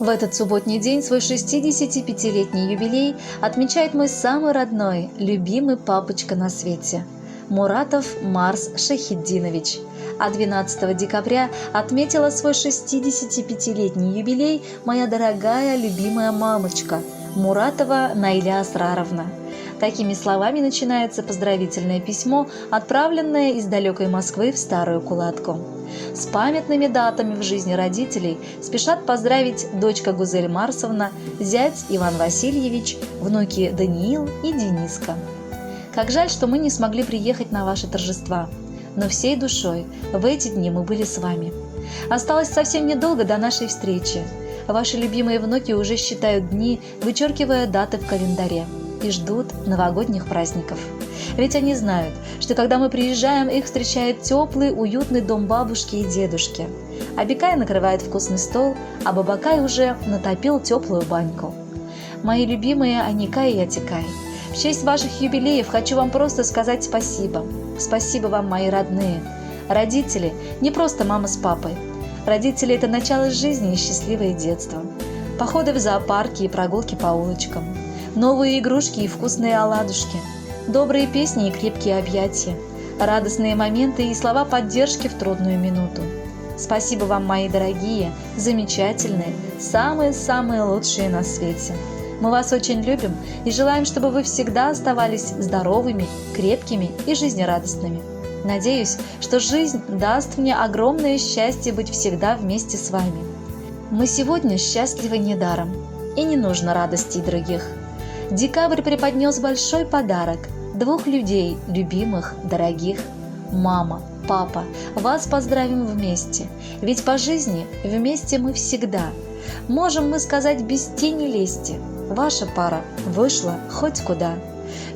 В этот субботний день свой 65-летний юбилей отмечает мой самый родной, любимый папочка на свете – Муратов Марс Шахиддинович. А 12 декабря отметила свой 65-летний юбилей моя дорогая, любимая мамочка – Муратова Найля Асраровна. Такими словами начинается поздравительное письмо, отправленное из далекой Москвы в Старую Кулатку. С памятными датами в жизни родителей спешат поздравить дочка Гузель Марсовна, зять Иван Васильевич, внуки Даниил и Дениска. Как жаль, что мы не смогли приехать на ваши торжества, но всей душой в эти дни мы были с вами. Осталось совсем недолго до нашей встречи. Ваши любимые внуки уже считают дни, вычеркивая даты в календаре, и ждут новогодних праздников. Ведь они знают, что когда мы приезжаем, их встречает теплый, уютный дом бабушки и дедушки. Абикай накрывает вкусный стол, а Бабакай уже натопил теплую баньку. Мои любимые Аникай и Атикай, в честь ваших юбилеев хочу вам просто сказать спасибо. Спасибо вам, мои родные. Родители – не просто мама с папой. Родители – это начало жизни и счастливое детство. Походы в зоопарки и прогулки по улочкам. Новые игрушки и вкусные оладушки. Добрые песни и крепкие объятия. Радостные моменты и слова поддержки в трудную минуту. Спасибо вам, мои дорогие, замечательные, самые-самые лучшие на свете. Мы вас очень любим и желаем, чтобы вы всегда оставались здоровыми, крепкими и жизнерадостными. Надеюсь, что жизнь даст мне огромное счастье быть всегда вместе с вами. Мы сегодня счастливы недаром, и не нужно радостей других. Декабрь преподнес большой подарок. Двух людей, любимых, дорогих. Мама, папа, вас поздравим вместе. Ведь по жизни вместе мы всегда. Можем мы сказать без тени лести. Ваша пара вышла хоть куда.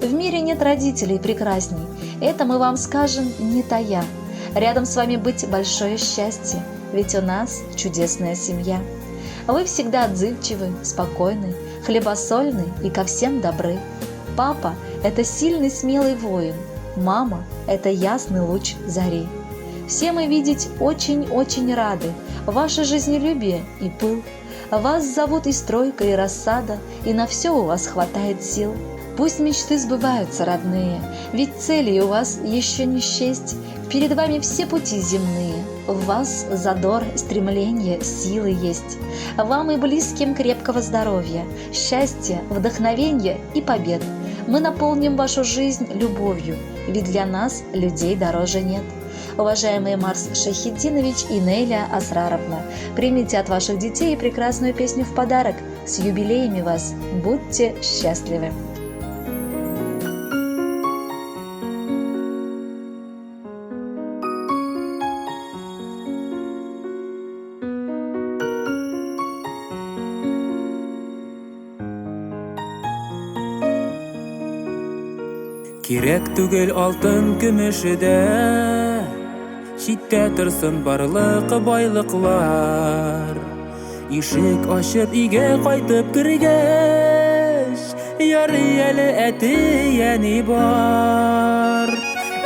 В мире нет родителей прекрасней. Это мы вам скажем, не тая. Рядом с вами быть большое счастье. Ведь у нас чудесная семья. Вы всегда отзывчивы, спокойны, хлебосольны и ко всем добры. Папа – это сильный, смелый воин. Мама – это ясный луч зари. Все мы видеть очень-очень рады. Ваше жизнелюбие и пыл. Вас зовут и стройка, и рассада, и на все у вас хватает сил. Пусть мечты сбываются, родные, ведь целей у вас еще не счесть. Перед вами все пути земные, в вас задор, стремление, силы есть. Вам и близким крепкого здоровья, счастья, вдохновения и побед. Мы наполним вашу жизнь любовью, ведь для нас людей дороже нет. Уважаемые Марс Шахиддинович и Нейля Асраровна, примите от ваших детей прекрасную песню в подарок. С юбилеями вас! Будьте счастливы! Керек түгел алтын күмешедә, читтә торсын барлык байлыклар. Ишек ачып өйгә кайтып кергәч, ярый әле әти әни бар.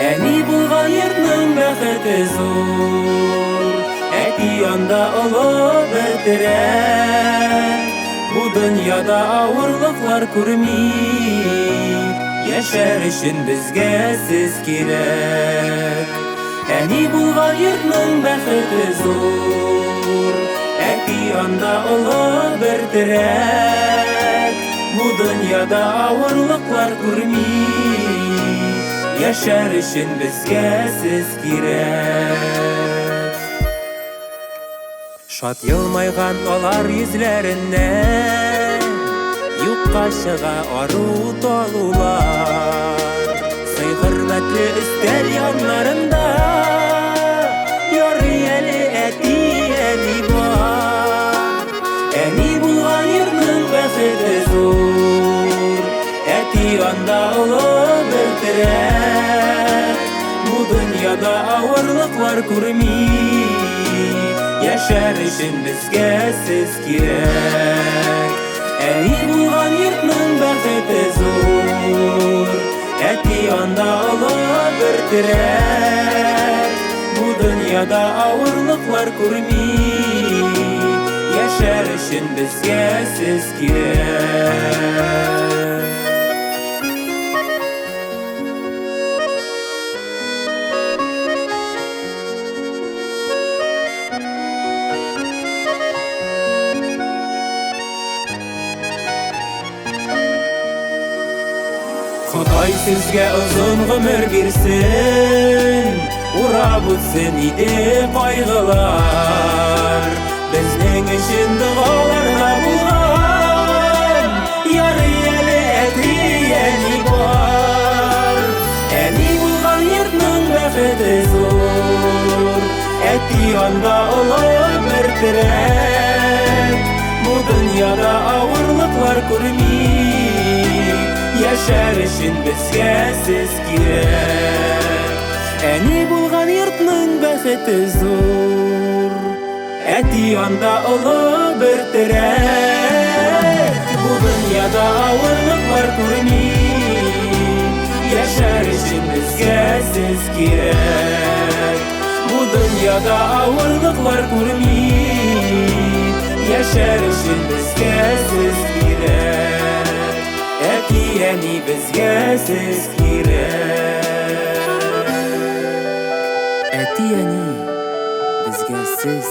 Әни булган йортның бәхете зур, әти анда олы бер терәк. Бу дөньяда авырлыклар күрми, яшәр өчен безгә сез кирәк. Әни булган йортның бәхете зур, әти анда олы бер терәк. Бу дөньяда авырлыклар күрми, яшәр өчен безгә сез кирәк. Шат елмайган алар йөзләреннән юкка чыга ару толулар. Сый-хөрмәтле өстәл яннарында ярый әле әти әни бар. Әни булган йортның бәхете зур, әти анда олы бер терәк. Бу дөньяда авырлыклар күрми, яшәр өчен безгә сез кирәк. Әни булган йортның бәхете зур, әти анда олы бер терәк. Бу дөньяда авырлыклар күрми, яшәр өчен безгә сез кирәк. Ходай сезгә озын гомер бирсен, урап үтсен иде кайгылар. Безнең өчен дуаларга булган, ярый әле әти әни бар. Әни булган йортның бәхете зур, әти анда олы бер терәк. Бу дөньяда авырлыклар күрми, яшәр өчен безгә сез кирәк. Әни булган йортның бәхете зур, әти анда олы бер терәк. Бу дөньяда авырлыклар күрми, яшәр өчен безгә сез кирәк. Бу дөньяда авырлыклар күрми, яшәр өчен безгә сез кирәк. Әти әни безгә сез кирәк. Әти әни безгә сез